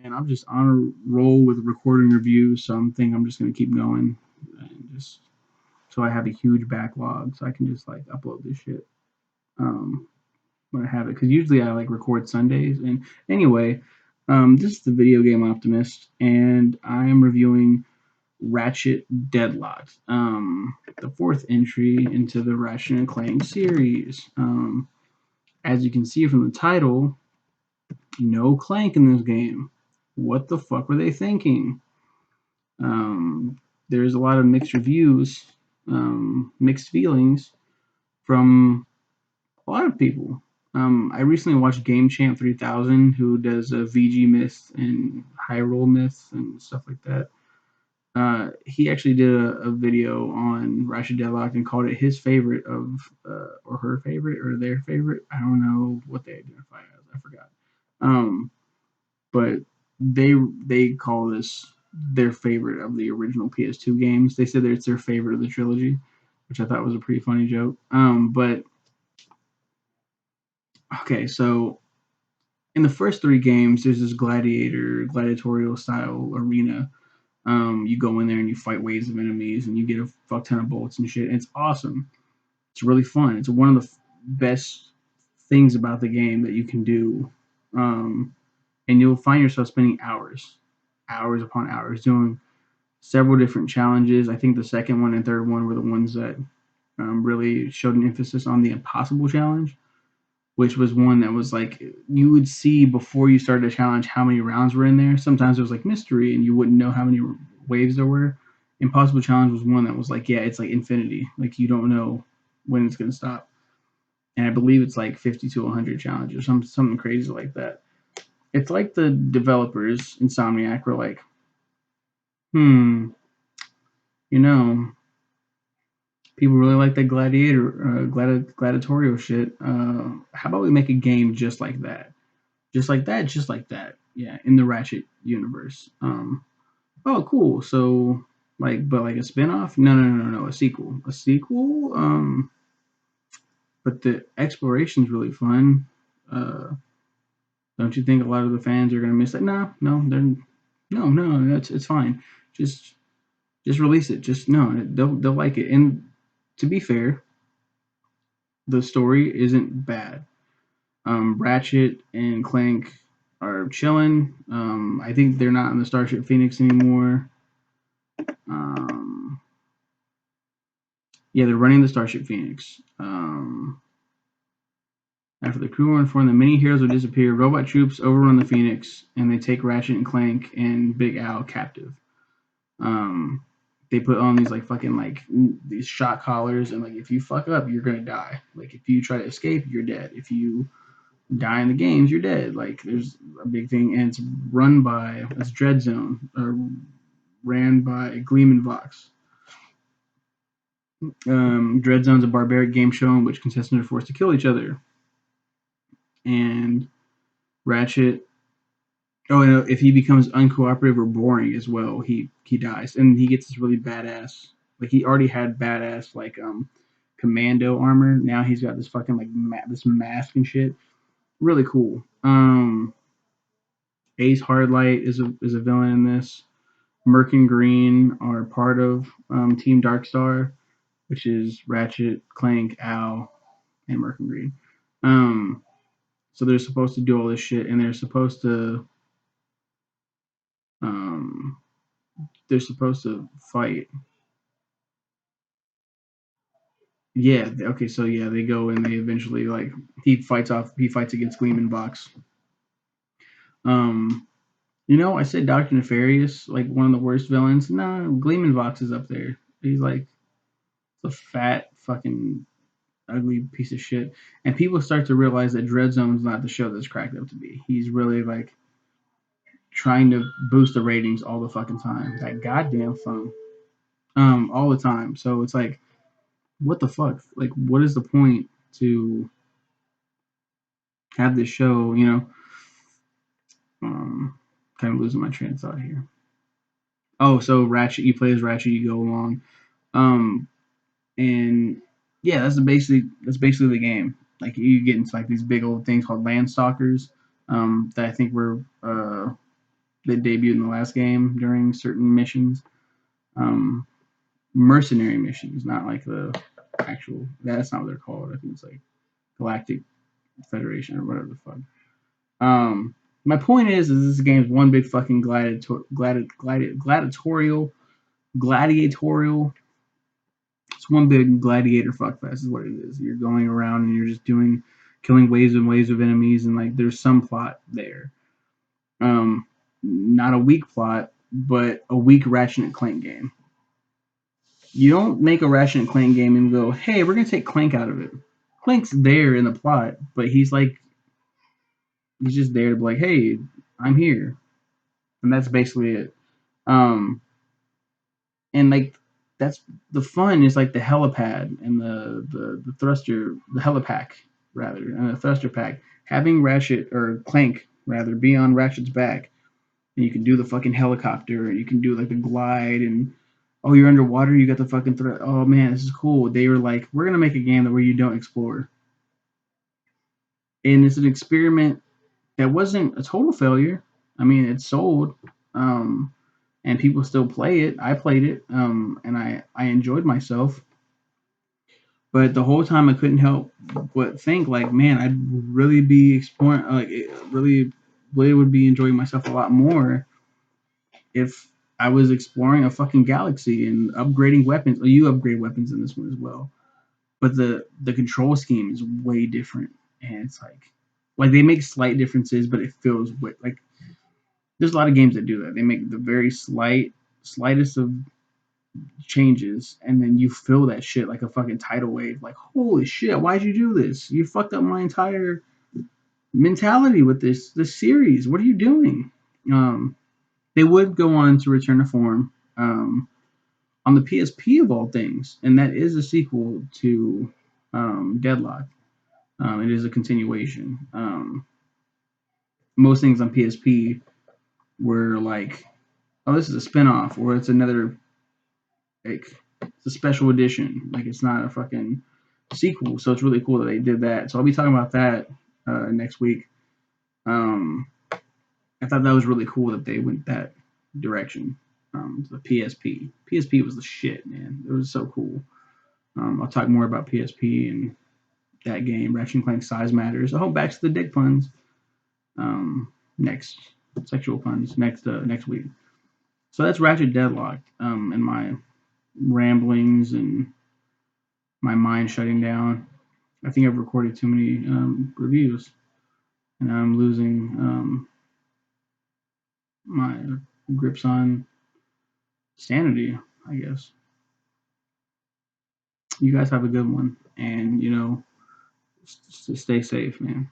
Man, I'm just on a roll with recording reviews, so I'm just gonna keep going, and just so I have a huge backlog, so I can just like upload this shit um, when I have it. Because usually I like record Sundays. And anyway, this is the video game Optimist, and I am reviewing Ratchet Deadlocked, the fourth entry into the Ratchet and Clank series. As you can see from the title, no Clank in this game. What the fuck were they thinking? There's a lot of mixed reviews, mixed feelings from a lot of people. I recently watched Game Champ 3000, who does VG myths and high roll myths and stuff like that. He actually did a video on Ratchet Deadlock and called it his favorite of, or her favorite, or their favorite. I don't know what they identify as. I forgot. Um, but they call this their favorite of the original PS2 games. They said that it's their favorite of the trilogy, which I thought was a pretty funny joke. But okay, so in the first three games, there's this gladiatorial style arena. You go in there and you fight waves of enemies, and you get a fuck ton of bullets and shit. And it's awesome. It's really fun. It's one of the best things about the game that you can do. And you'll find yourself spending hours upon hours doing several different challenges. I think the second one and third one were the ones that really showed an emphasis on the impossible challenge, which was one that was like you would see before you started a challenge how many rounds were in there. Sometimes it was like mystery and you wouldn't know how many waves there were. Impossible challenge was one that was like, yeah, it's like infinity. Like you don't know when it's gonna stop. And I believe it's like 50 to 100 challenges, something crazy like that. It's like the developers, Insomniac, were like, hmm, you know, people really like that gladiatorial shit. How about we make a game just like that, just like that, just like that? Yeah, in the Ratchet universe. Oh, cool. So, like, but like a spinoff? No, no, no, no, no. A sequel. A sequel. But the exploration's really fun. Uh, don't you think a lot of the fans are gonna miss it? No, no, they're no. That's it's fine. Just just release it. Just no, they'll like it. And to be fair, the story isn't bad. Ratchet and Clank are chilling. I think they're not on the Starship Phoenix anymore. Um, yeah, they're running the Starship Phoenix. After the crew are informed that many heroes will disappear, robot troops overrun the Phoenix and they take Ratchet and Clank and Big Al captive. Um, they put on these like fucking like these shot collars and like if you fuck up, you're gonna die. Like if you try to escape, you're dead. If you die in the games, you're dead. Like there's a big thing, and it's run by it's Dread Zone, or ran by Gleeman Vox. Dread Zone's a barbaric game show in which contestants are forced to kill each other. And Ratchet, oh, and if he becomes uncooperative or boring as well, he dies, and he gets this really badass. Like he already had badass like commando armor. Now he's got this fucking like this mask and shit. Really cool. Ace Hardlight is a villain in this. Merc and Green are part of Team Darkstar, which is Ratchet, Clank, Al, and Merc and Green. Um, so they're supposed to do all this shit, and um, they're supposed to fight. Yeah. Okay. So yeah, they go and they eventually like he fights against Gleeman Vox. Um, I said Doctor Nefarious, like one of the worst villains. Nah, Gleeman Vox is up there. He's like the fat fucking ugly piece of shit. And people start to realize that Dread Zone's not the show that's cracked up to be. He's really like trying to boost the ratings all the fucking time. That goddamn phone. All the time. So it's like, what the fuck? Like, what is the point to have this show, Um, kind of losing my train of thought here. Oh, so Ratchet, you play as Ratchet, you go along. Um, and yeah, that's basically the game. Like you get into like these big old things called land stalkers that I think were that debuted in the last game during certain missions. Um, mercenary missions, not like the actual. That's not what they're called. I think it's like Galactic Federation or whatever the fuck. My point is this game's one big fucking gladiatorial. It's one big gladiator fuckfest is what it is. You're going around and you're just killing waves and waves of enemies, and like there's some plot there. Not a weak plot, but a weak Ratchet and Clank game. You don't make a Ratchet and Clank game and go, hey, we're gonna take Clank out of it. Clank's there in the plot, but he's just there to be like, hey, I'm here, and that's basically it. And like that's the fun is like the helipad and the thruster, the helipack rather, and the thruster pack. Having Ratchet or Clank rather be on Ratchet's back, and you can do the fucking helicopter, and you can do like the glide, and oh, you're underwater, you got the fucking oh man, this is cool. They were like, we're gonna make a game where you don't explore, and it's an experiment that wasn't a total failure. I mean, it sold, and people still play it. I played it, and I enjoyed myself. But the whole time, I couldn't help but think, like, man, I'd really be exploring, like, really would be enjoying myself a lot more if I was exploring a fucking galaxy and upgrading weapons. Well, you upgrade weapons in this one as well, but the control scheme is way different, and it's like they make slight differences, but it feels like there's a lot of games that do that. They make the very slightest of changes, and then you feel that shit like a fucking tidal wave. Like, holy shit, why'd you do this? You fucked up my entire mentality with this series. What are you doing? They would go on to return to form on the PSP of all things, and that is a sequel to Deadlocked. It is a continuation. Most things on PSP were like, oh, this is a spinoff, or it's another like it's a special edition. Like it's not a fucking sequel. So it's really cool that they did that. So I'll be talking about that next week. I thought that was really cool that they went that direction. The PSP. PSP was the shit, man. It was so cool. I'll talk more about PSP and that game, Ratchet and Clank Size Matters. I hope back to the dick puns. Next sexual puns next week. So that's Ratchet Deadlocked. And my ramblings and my mind shutting down. I think I've recorded too many reviews, and I'm losing my grips on sanity, I guess. You guys have a good one, and stay safe, man.